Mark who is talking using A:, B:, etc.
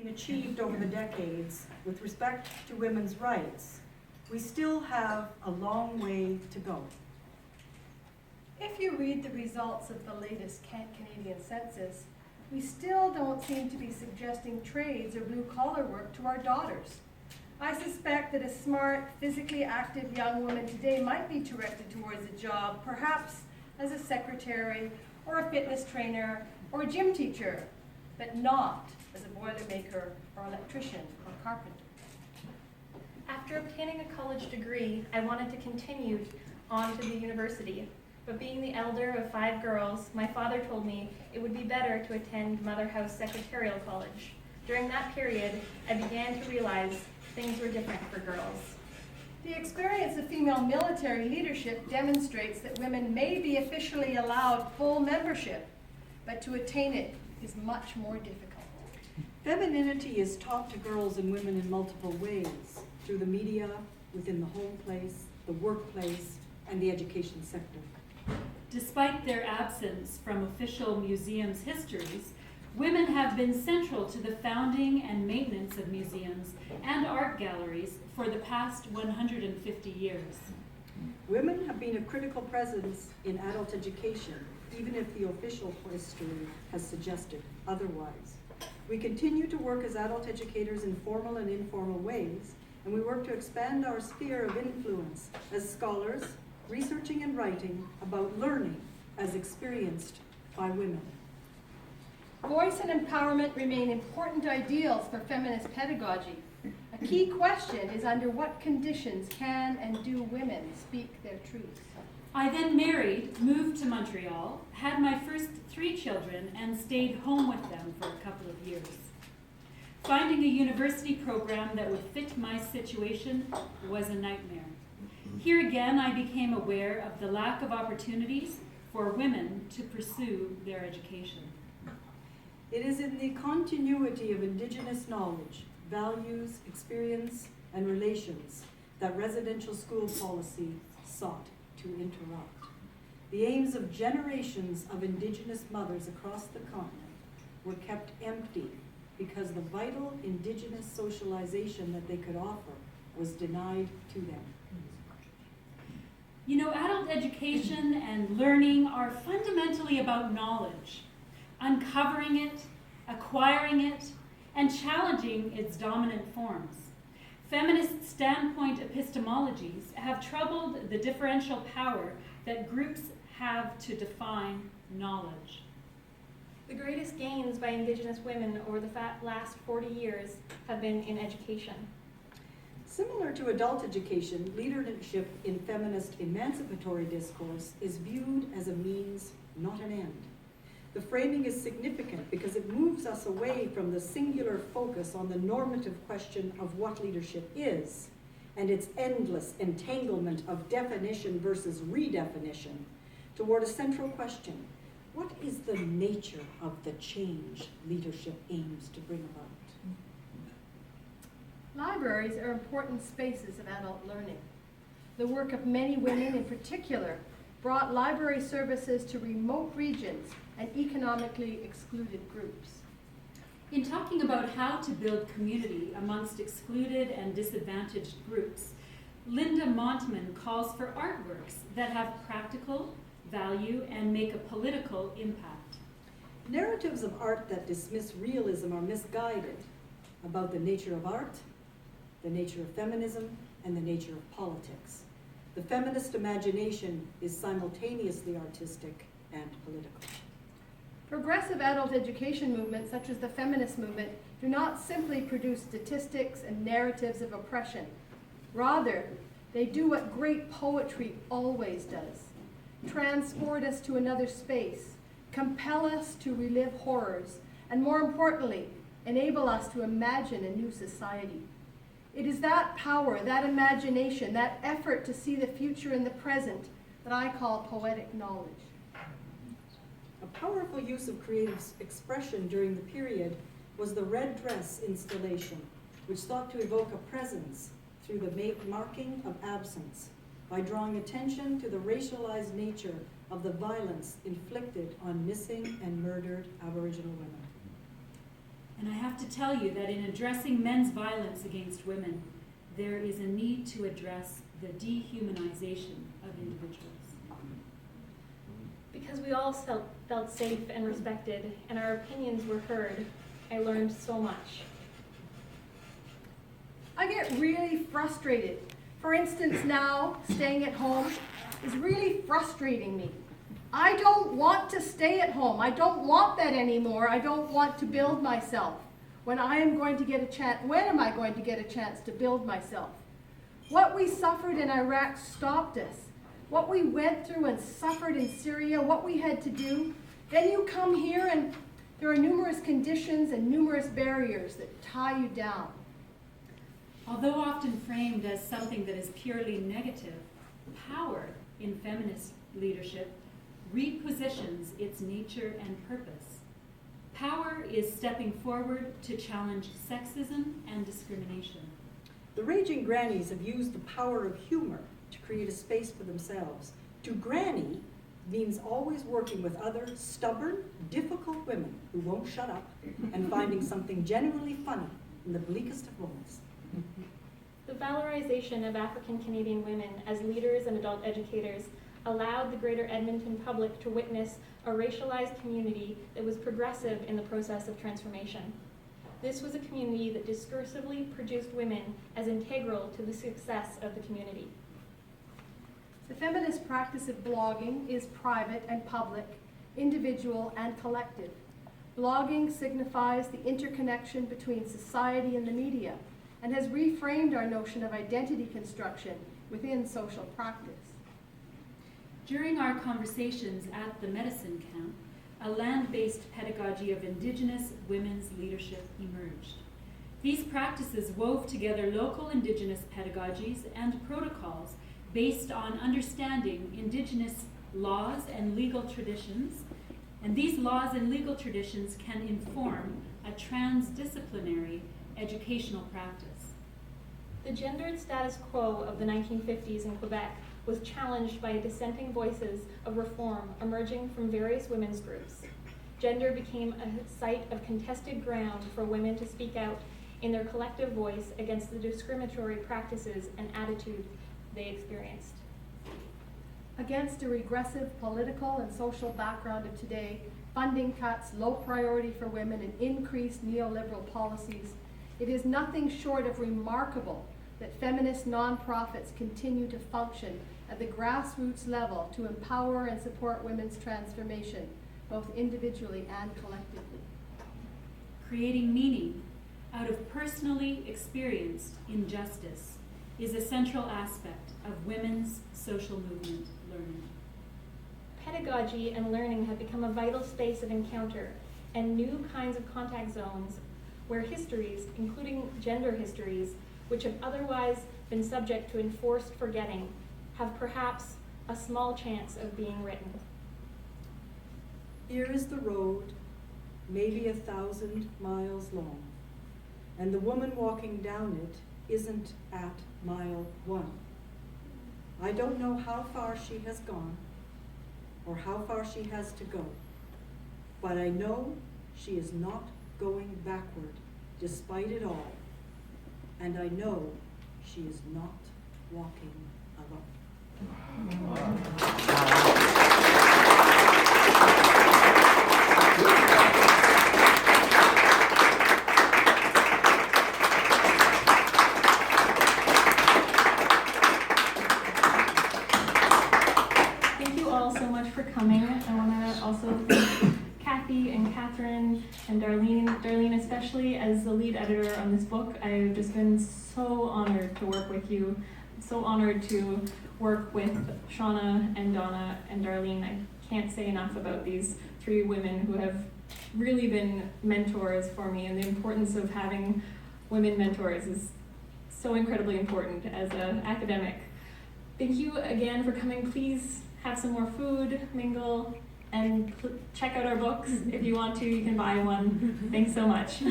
A: been achieved over the decades with respect to women's rights, we still have a long way to go.
B: If you read the results of the latest Canadian census, we still don't seem to be suggesting trades or blue-collar work to our daughters. I suspect that a smart, physically active young woman today might be directed towards a job, perhaps as a secretary or a fitness trainer or a gym teacher, but not as a boilermaker or electrician or carpenter.
C: After obtaining a college degree, I wanted to continue on to the university, but being the elder of 5 girls, my father told me it would be better to attend Mother House Secretarial College. During that period, I began to realize things were different for girls.
B: The experience of female military leadership demonstrates that women may be officially allowed full membership, but to attain it is much more difficult.
A: Femininity is taught to girls and women in multiple ways, through the media, within the home place, the workplace, and the education sector.
D: Despite their absence from official museums' histories, women have been central to the founding and maintenance of museums and art galleries for the past 150 years.
A: Women have been a critical presence in adult education, even if the official history has suggested otherwise. We continue to work as adult educators in formal and informal ways, and we work to expand our sphere of influence as scholars, researching and writing about learning as experienced by women.
B: Voice and empowerment remain important ideals for feminist pedagogy. A key question is under what conditions can and do women speak their truths?
D: I then married, moved to Montreal, had my first 3 children, and stayed home with them for a couple of years. Finding a university program that would fit my situation was a nightmare. Here again, I became aware of the lack of opportunities for women to pursue their education.
A: It is in the continuity of Indigenous knowledge, values, experience, and relations that residential school policy sought to interrupt. The aims of generations of Indigenous mothers across the continent were kept empty because the vital Indigenous socialization that they could offer was denied to them.
D: You know, adult education and learning are fundamentally about knowledge, uncovering it, acquiring it, and challenging its dominant forms. Feminist standpoint epistemologies have troubled the differential power that groups have to define knowledge.
C: The greatest gains by Indigenous women over the last 40 years have been in education.
A: Similar to adult education, leadership in feminist emancipatory discourse is viewed as a means, not an end. The framing is significant because it moves us away from the singular focus on the normative question of what leadership is and its endless entanglement of definition versus redefinition toward a central question: what is the nature of the change leadership aims to bring about?
B: Libraries are important spaces of adult learning. The work of many women in particular brought library services to remote regions and economically excluded groups.
D: In talking about how to build community amongst excluded and disadvantaged groups, Linda Montman calls for artworks that have practical value and make a political impact.
A: Narratives of art that dismiss realism are misguided about the nature of art, the nature of feminism, and the nature of politics. The feminist imagination is simultaneously artistic and political.
B: Progressive adult education movements such as the feminist movement do not simply produce statistics and narratives of oppression. Rather, they do what great poetry always does: transport us to another space, compel us to relive horrors, and more importantly, enable us to imagine a new society. It is that power, that imagination, that effort to see the future in the present that I call poetic knowledge.
A: A powerful use of creative expression during the period was the red dress installation, which sought to evoke a presence through the marking of absence by drawing attention to the racialized nature of the violence inflicted on missing and murdered Aboriginal women.
D: And I have to tell you that in addressing men's violence against women, there is a need to address the dehumanization of individuals.
C: Because we all felt safe and respected, and our opinions were heard, I learned so much.
B: I get really frustrated. For instance, now, staying at home is really frustrating me. I don't want to stay at home. I don't want that anymore. I don't want to build myself. When am I going to get a chance to build myself? What we suffered in Iraq stopped us. What we went through and suffered in Syria, what we had to do. Then you come here and there are numerous conditions and numerous barriers that tie you down.
D: Although often framed as something that is purely negative, power in feminist leadership repositions its nature and purpose. Power is stepping forward to challenge sexism and discrimination.
A: The raging grannies have used the power of humor to create a space for themselves. To granny means always working with other stubborn, difficult women who won't shut up and finding something genuinely funny in the bleakest of moments.
C: The valorization of African Canadian women as leaders and adult educators allowed the greater Edmonton public to witness a racialized community that was progressive in the process of transformation. This was a community that discursively produced women as integral to the success of the community.
B: The feminist practice of blogging is private and public, individual and collective. Blogging signifies the interconnection between society and the media and has reframed our notion of identity construction within social practice.
D: During our conversations at the medicine camp, a land-based pedagogy of Indigenous women's leadership emerged. These practices wove together local Indigenous pedagogies and protocols based on understanding Indigenous laws and legal traditions, and these laws and legal traditions can inform a transdisciplinary educational practice.
C: The gendered status quo of the 1950s in Quebec was challenged by dissenting voices of reform emerging from various women's groups. Gender became a site of contested ground for women to speak out in their collective voice against the discriminatory practices and attitudes they experienced.
B: Against a regressive political and social background of today, funding cuts, low priority for women, and increased neoliberal policies, it is nothing short of remarkable that feminist nonprofits continue to function at the grassroots level to empower and support women's transformation, both individually and collectively.
D: Creating meaning out of personally experienced injustice is a central aspect of women's social movement learning.
C: Pedagogy and learning have become a vital space of encounter and new kinds of contact zones where histories, including gender histories, which have otherwise been subject to enforced forgetting, have perhaps a small chance of being written.
A: Here is the road, maybe 1,000 miles long, and the woman walking down it isn't at mile 1. I don't know how far she has gone or how far she has to go, but I know she is not going backward despite it all, and I know she is not walking alone.
C: Thank you all so much for coming. I want to also thank Kathy and Catherine and Darlene especially as the lead editor on this book. I've just been so honored to work with you, so honored to work with Shauna and Donna and Darlene. I can't say enough about these 3 women who have really been mentors for me, and the importance of having women mentors is so incredibly important as an academic. Thank you again for coming. Please have some more food, mingle, and check out our books. If you want to, you can buy one. Thanks so much.